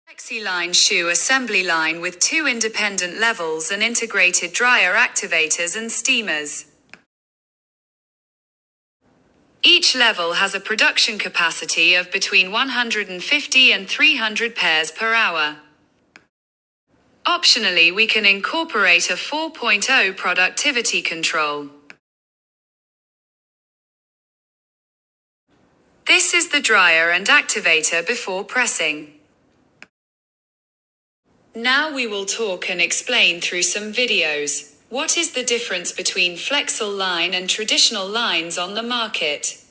FlexiLine shoe assembly line with 2 independent levels and integrated dryer activators and steamers. Each level has a production capacity of between 150 and 300 pairs per hour. Optionally, we can incorporate a 4.0 productivity control. This is the dryer and activator before pressing. Now we will talk and explain through some videos. What is the difference between FlexiLine and traditional lines on the market?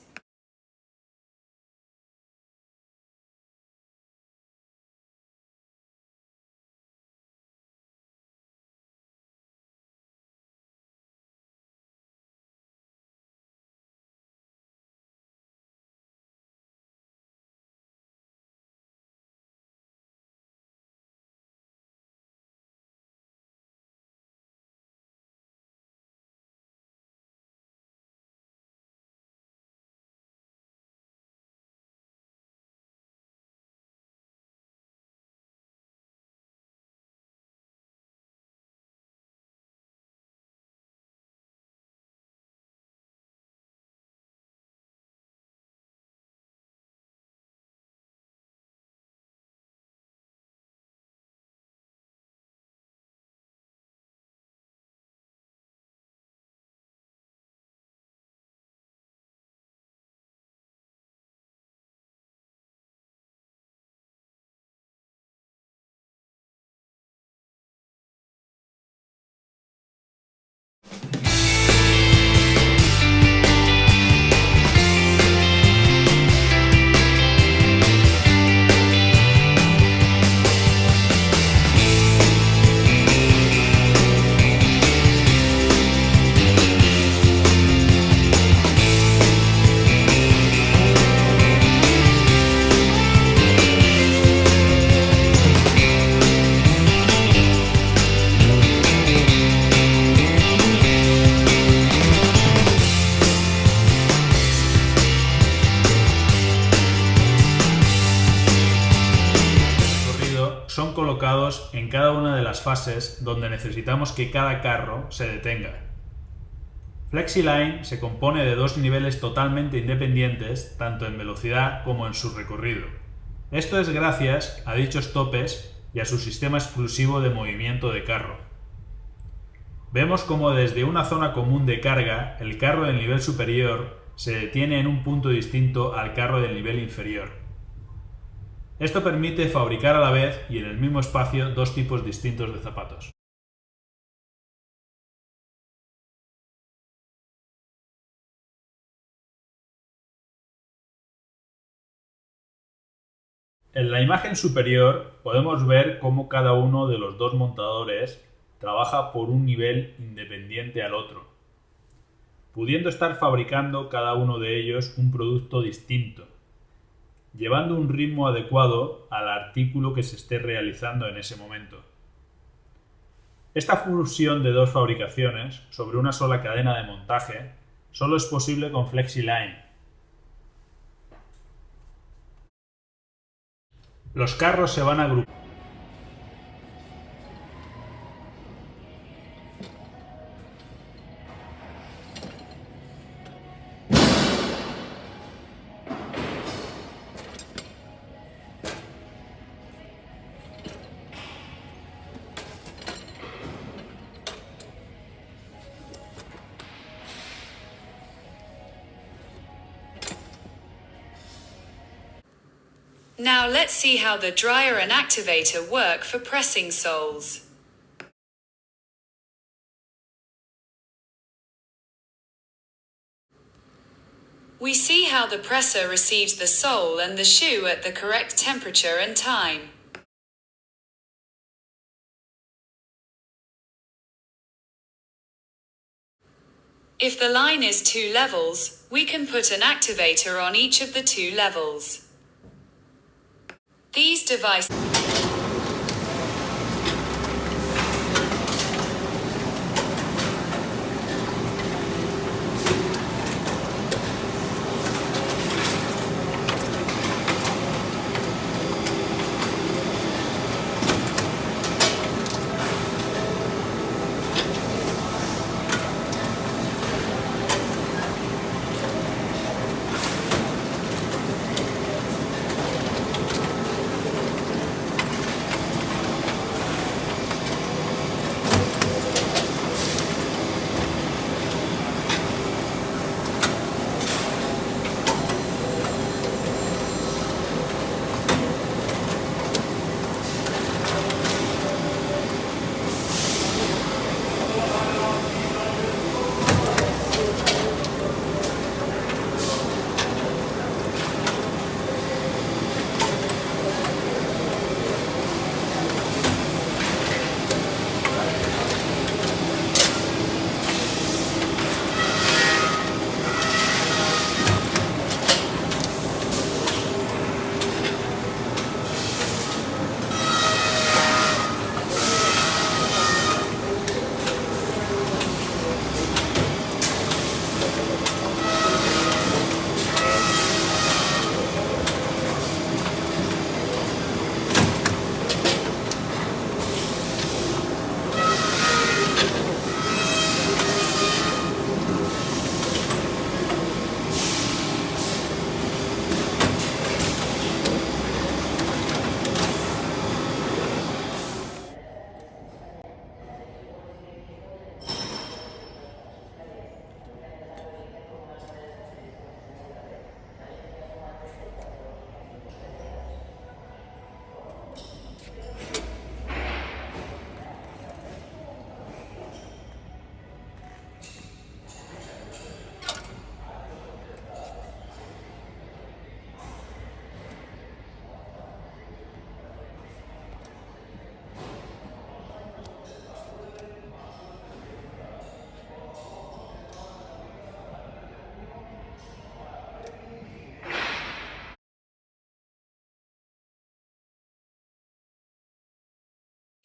Son colocados en cada una de las fases donde necesitamos que cada carro se detenga. FlexiLine se compone de 2 niveles totalmente independientes, tanto en velocidad como en su recorrido. Esto es gracias a dichos topes y a su sistema exclusivo de movimiento de carro. Vemos como desde una zona común de carga, el carro del nivel superior se detiene en un punto distinto al carro del nivel inferior. Esto permite fabricar a la vez y en el mismo espacio 2 tipos distintos de zapatos. En la imagen superior podemos ver cómo cada uno de los 2 montadores trabaja por un nivel independiente al otro, pudiendo estar fabricando cada uno de ellos un producto distinto, llevando un ritmo adecuado al artículo que se esté realizando en ese momento. Esta fusión de 2 fabricaciones sobre una sola cadena de montaje solo es posible con FlexiLine. Los carros se van agrupando. Now let's see how the dryer and activator work for pressing soles. We see how the presser receives the sole and the shoe at the correct temperature and time. If the line is 2 levels, we can put an activator on each of the 2 levels. These devices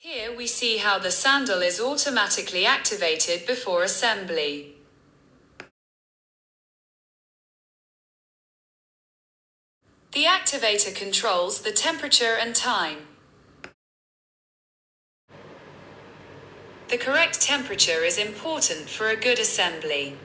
Here we see how the sandal is automatically activated before assembly. The activator controls the temperature and time. The correct temperature is important for a good assembly.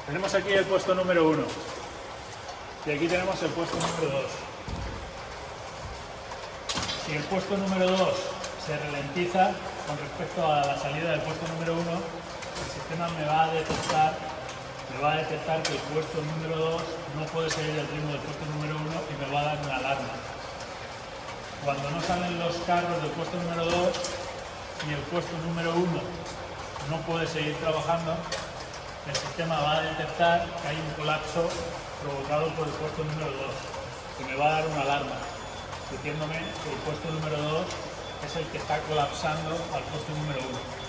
Tenemos aquí el puesto número 1 y aquí tenemos el puesto número 2. Si el puesto número 2 se ralentiza con respecto a la salida del puesto número 1, el sistema me va a detectar que el puesto número 2 no puede seguir el ritmo del puesto número 1 y me va a dar una alarma. Cuando no salen los carros del puesto número 2 y el puesto número 1 no puede seguir trabajando, el sistema va a detectar que hay un colapso provocado por el puesto número 2, que me va a dar una alarma, diciéndome que el puesto número 2 es el que está colapsando al puesto número 1.